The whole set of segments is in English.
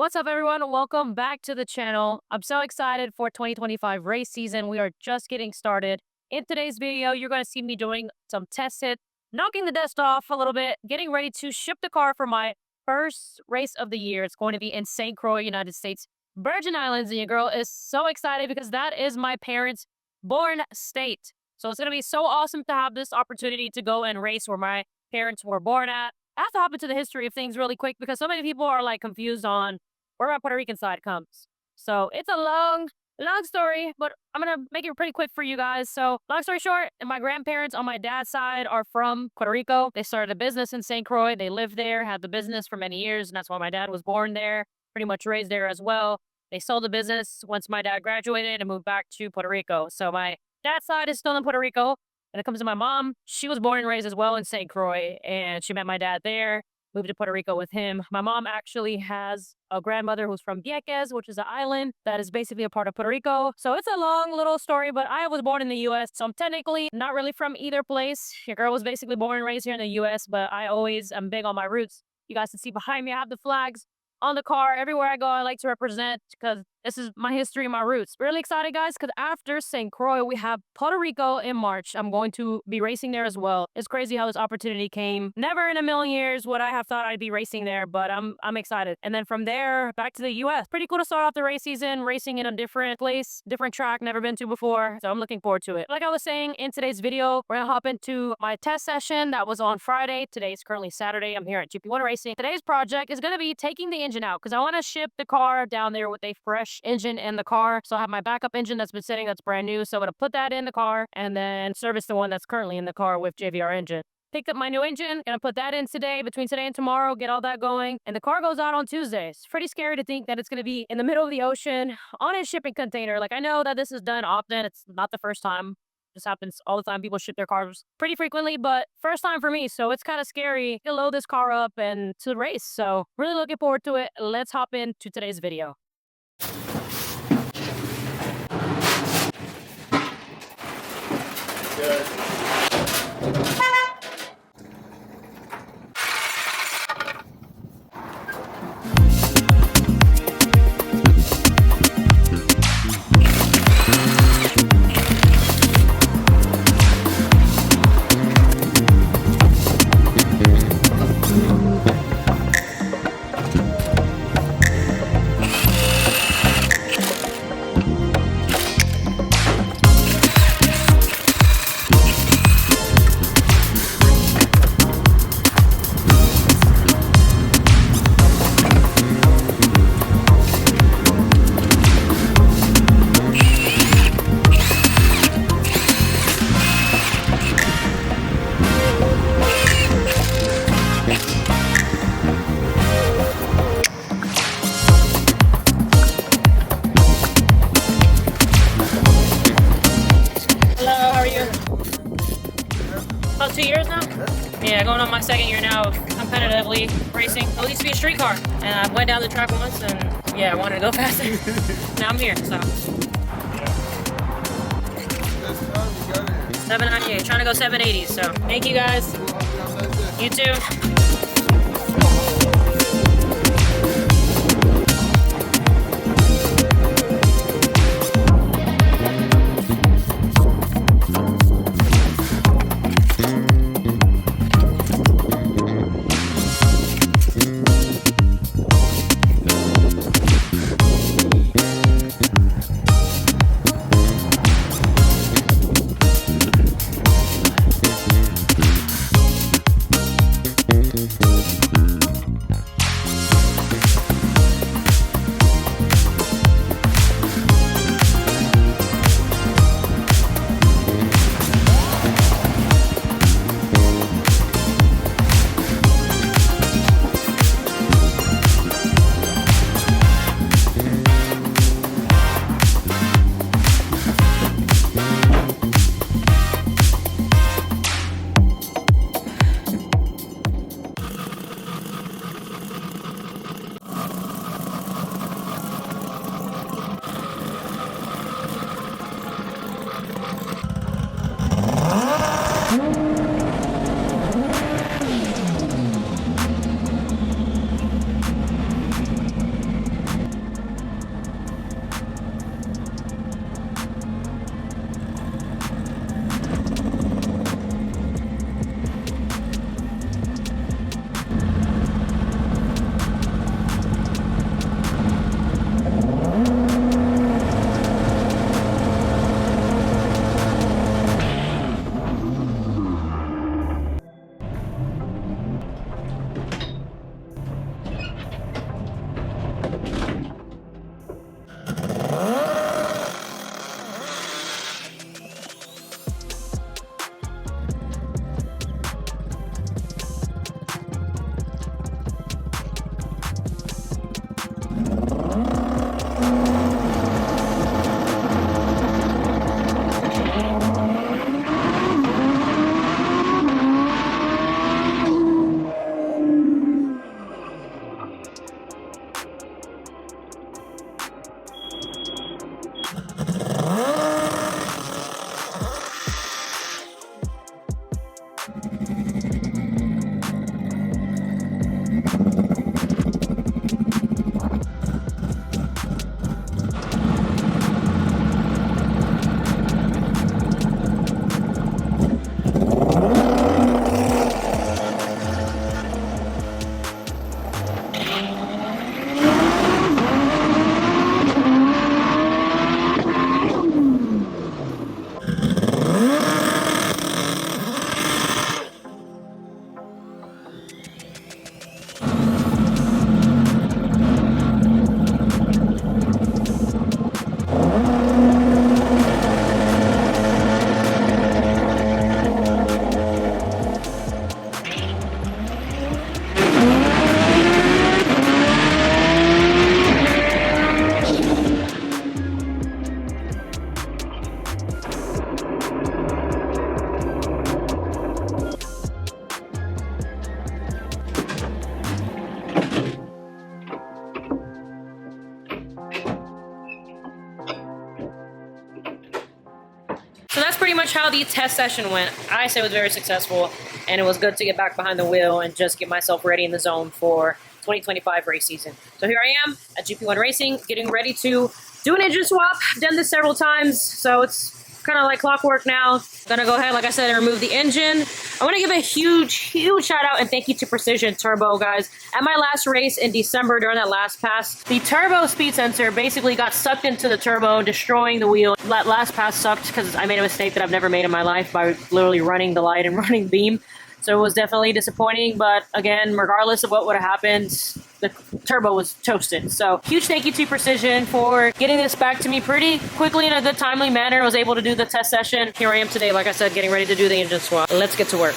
What's up, everyone? Welcome back to the channel. I'm so excited for 2025 race season. We are just getting started. In today's video, you're going to see me doing some test hit, knocking the dust off a little bit, getting ready to ship the car for my first race of the year. It's going to be in St. Croix, United States, Virgin Islands. And your girl is so excited because that is my parents' born state. So it's going to be so awesome to have this opportunity to go and race where my parents were born at. I have to hop into the history of things really quick because so many people are like confused on where my Puerto Rican side comes. So it's a long story, but I'm going to make it pretty quick for you guys. So long story short, my grandparents on my dad's side are from Puerto Rico. They started a business in St. Croix. They lived there, had the business for many years, and that's why my dad was born there, pretty much raised there as well. They sold the business once my dad graduated and moved back to Puerto Rico. So my dad's side is still in Puerto Rico. And it comes to my mom. She was born and raised as well in St. Croix, and she met my dad there. Moved to Puerto Rico with him. My mom actually has a grandmother who's from Vieques, which is an island that is basically a part of Puerto Rico. So it's a long little story, but I was born in the U.S., so I'm technically not really from either place. Your girl was basically born and raised here in the U.S., but I always am big on my roots. You guys can see behind me, I have the flags on the car. Everywhere I go, I like to represent because this is my history, my roots. Really excited, guys, because after St. Croix, we have Puerto Rico in March. I'm going to be racing there as well. It's crazy how this opportunity came. Never in a million years would I have thought I'd be racing there, but I'm excited. And then from there, back to the U.S. Pretty cool to start off the race season, racing in a different place, different track, never been to before. So I'm looking forward to it. Like I was saying, in today's video, we're going to hop into my test session that was on Friday. Today is currently Saturday. I'm here at GP1 Racing. Today's project is going to be taking the engine out because I want to ship the car down there with a fresh engine in the car. So I have my backup engine that's been sitting that's brand new. So I'm going to put that in the car and then service the one that's currently in the car with JVR engine. Picked up my new engine, gonna put that in today, between today and tomorrow, get all that going. And the car goes out on Tuesday. It's pretty scary to think that it's gonna be in the middle of the ocean on a shipping container. Like, I know that this is done often. It's not the first time. This happens all the time. People ship their cars pretty frequently, but first time for me. So it's kind of scary to load this car up and to race. So really looking forward to it. Let's hop into today's video. About 2 years now? Yeah, going on my second year now of competitively racing. It used to be a street car, and I went down the track once, and yeah, I wanted to go faster. Now I'm here, so. 798, trying to go 780, so thank you guys. You too. how the test session went. I say it was very successful, and it was good to get back behind the wheel and just get myself ready in the zone for 2025 race season. So here I am at GP1 Racing, getting ready to do an engine swap. I've done this several times, so it's kind of like clockwork now. Gonna go ahead, like I said, and remove the engine. I want to give a huge shout out and thank you to Precision Turbo, guys. At my last race in December during that last pass, the turbo speed sensor basically got sucked into the turbo, destroying the wheel. That last pass sucked because I made a mistake that I've never made in my life by literally running the light and running beam. So it was definitely disappointing, but again, regardless of what would have happened, the turbo was toasted. So huge thank you to Precision for getting this back to me pretty quickly in a good timely manner. I was able to do the test session. Here I am today, like I said, getting ready to do the engine swap. Let's get to work.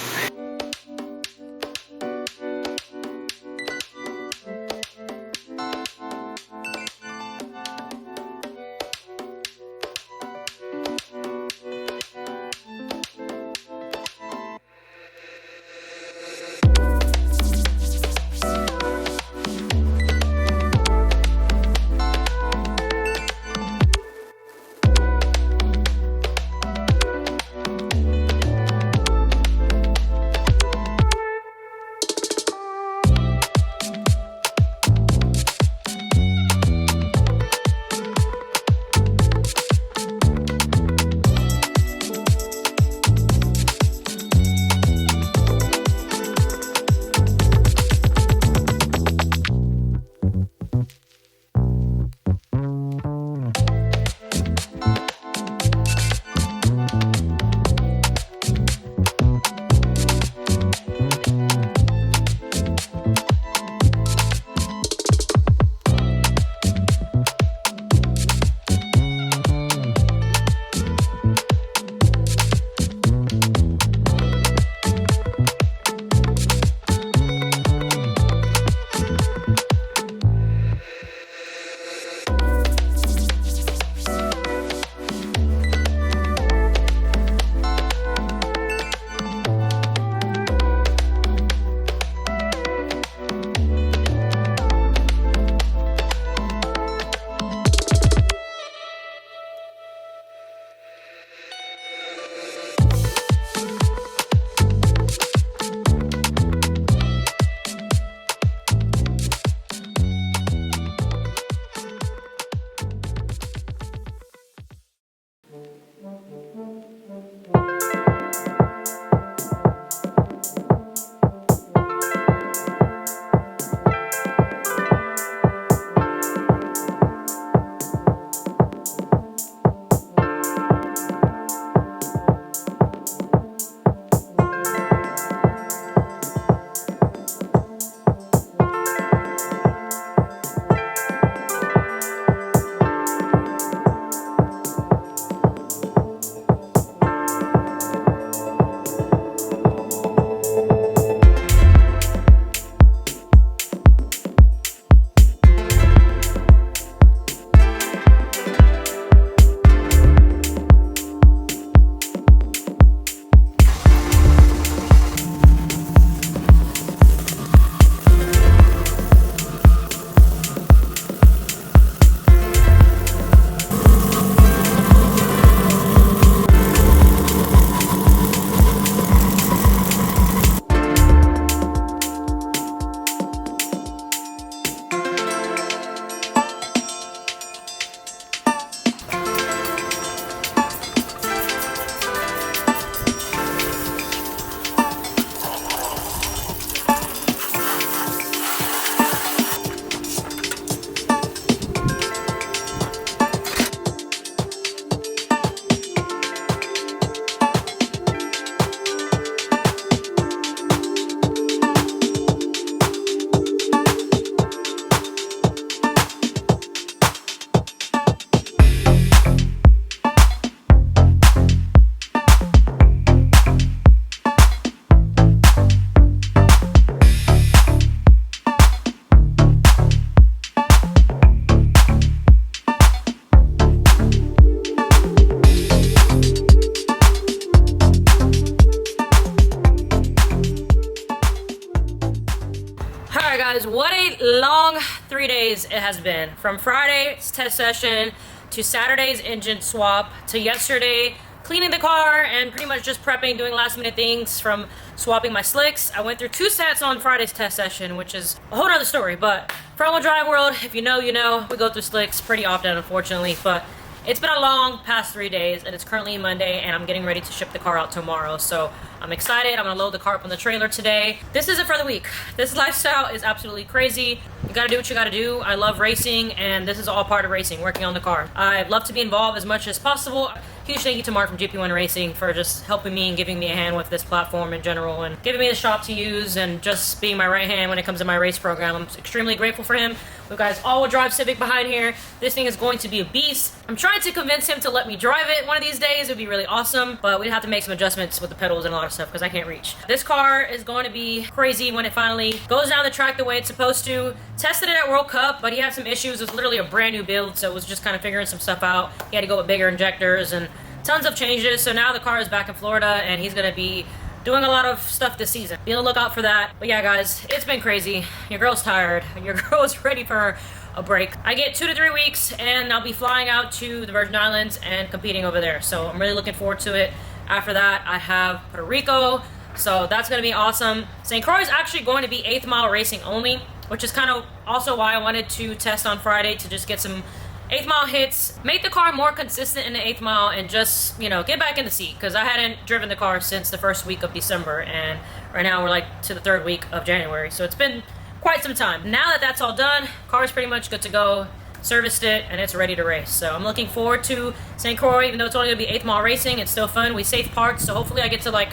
guys, what a long 3 days it has been. From Friday's test session to Saturday's engine swap to yesterday cleaning the car and pretty much just prepping, doing last minute things from swapping my slicks. I went through 2 sets on Friday's test session, which is a whole nother story, but front wheel drive world, if you know, you know. We go through slicks pretty often, unfortunately, but it's been a long past 3 days, and it's currently Monday, and I'm getting ready to ship the car out tomorrow, so I'm excited. I'm gonna load the car up on the trailer today. This is it for the week. This lifestyle is absolutely crazy. You gotta do what you gotta do. I love racing, and this is all part of racing, working on the car. I'd love to be involved as much as possible. Huge thank you to Mark from GP1 Racing for just helping me and giving me a hand with this platform in general and giving me the shop to use and just being my right hand when it comes to my race program. I'm extremely grateful for him. We guys all-wheel drive Civic behind here. This thing is going to be a beast. I'm trying to convince him to let me drive it one of these days. It would be really awesome, but we'd have to make some adjustments with the pedals and a lot of stuff because I can't reach. This car is going to be crazy when it finally goes down the track the way it's supposed to. Tested it at World Cup, but he had some issues. It was literally a brand new build, so it was just kind of figuring some stuff out. He had to go with bigger injectors and tons of changes. So now the car is back in Florida and he's gonna be doing a lot of stuff this season. Be on the lookout for that. But yeah, guys, it's been crazy. Your girl's tired. Your girl is ready for a break. I get 2 to 3 weeks and I'll be flying out to the Virgin Islands and competing over there. So I'm really looking forward to it. After that, I have Puerto Rico. So that's gonna be awesome. St. Croix is actually going to be 8th mile racing only, which is kind of also why I wanted to test on Friday to just get some 8th mile hits, make the car more consistent in the 8th mile, and just, you know, get back in the seat, because I hadn't driven the car since the first week of December, and right now we're like to the 3rd week of January, so it's been quite some time. Now that that's all done, car's pretty much good to go, serviced it, and it's ready to race. So I'm looking forward to St. Croix. Even though it's only gonna be 8th mile racing, it's still fun. We save parts, so hopefully I get to like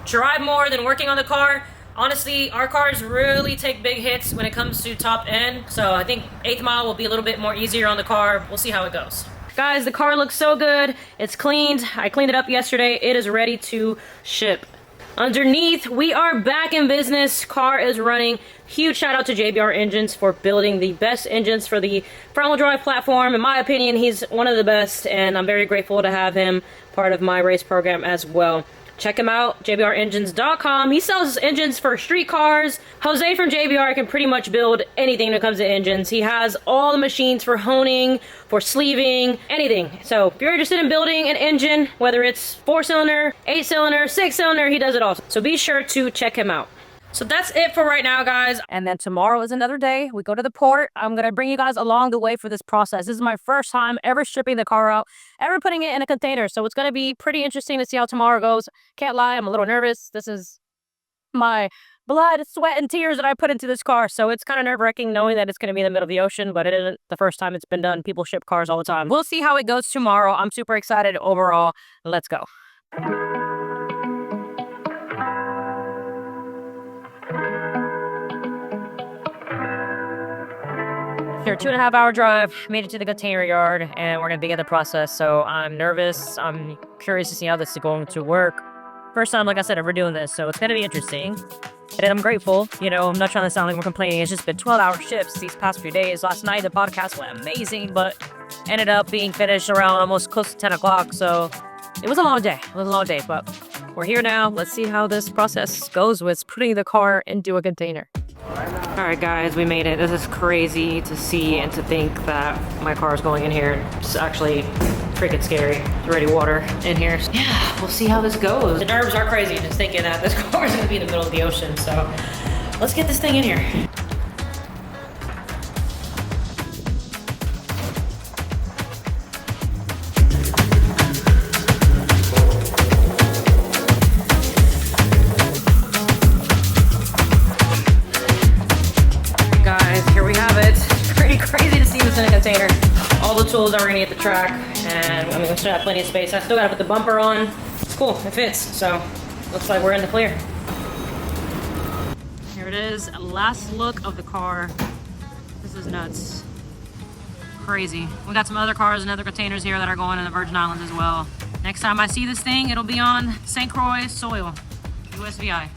drive more than working on the car. Honestly, our cars really take big hits when it comes to top end, so I think 8th mile will be a little bit more easier on the car. We'll see how it goes. Guys, the car looks so good. It's cleaned. I cleaned it up yesterday. It is ready to ship. Underneath, we are back in business. Car is running. Huge shout out to JBR Engines for building the best engines for the front-wheel drive platform. In my opinion, he's one of the best, and I'm very grateful to have him part of my race program as well. Check him out, jbrengines.com. He sells engines for street cars. Jose from JBR can pretty much build anything that comes to engines. He has all the machines for honing, for sleeving, anything. So if you're interested in building an engine, whether it's 4-cylinder, 8-cylinder, 6-cylinder, he does it all. So be sure to check him out. So that's it for right now, guys. And then tomorrow is another day. We go to the port. I'm going to bring you guys along the way for this process. This is my first time ever shipping the car out, ever putting it in a container. So it's going to be pretty interesting to see how tomorrow goes. Can't lie, I'm a little nervous. This is my blood, sweat, and tears that I put into this car. So it's kind of nerve-wracking knowing that it's going to be in the middle of the ocean, but it isn't the first time it's been done. People ship cars all the time. We'll see how it goes tomorrow. I'm super excited overall. Let's go. Here, 2.5 hour drive, made it to the container yard, and we're gonna begin the process. So I'm nervous. I'm curious to see how this is going to work. First time, like I said, ever doing this, so it's gonna be interesting. And I'm grateful. You know, I'm not trying to sound like we're complaining. It's just been 12-hour shifts these past few days. Last night, the podcast went amazing, but ended up being finished around almost close to 10 o'clock. So it was a long day. It was a long day, but we're here now. Let's see how this process goes with putting the car into a container. All right, guys, we made it. This is crazy to see and to think that my car is going in here. It's actually freaking scary. There's already water in here. Yeah, we'll see how this goes. The nerves are crazy just thinking that this car is gonna be in the middle of the ocean. So let's get this thing in here. Crazy to see this in a container. All the tools are already at the track, and I mean, we still have plenty of space. I still gotta put the bumper on. It's cool, it fits, so looks like we're in the clear. Here it is, last look of the car. This is nuts. Crazy. We got some other cars and other containers here that are going in the Virgin Islands as well. Next time I see this thing, it'll be on St. Croix soil, USVI.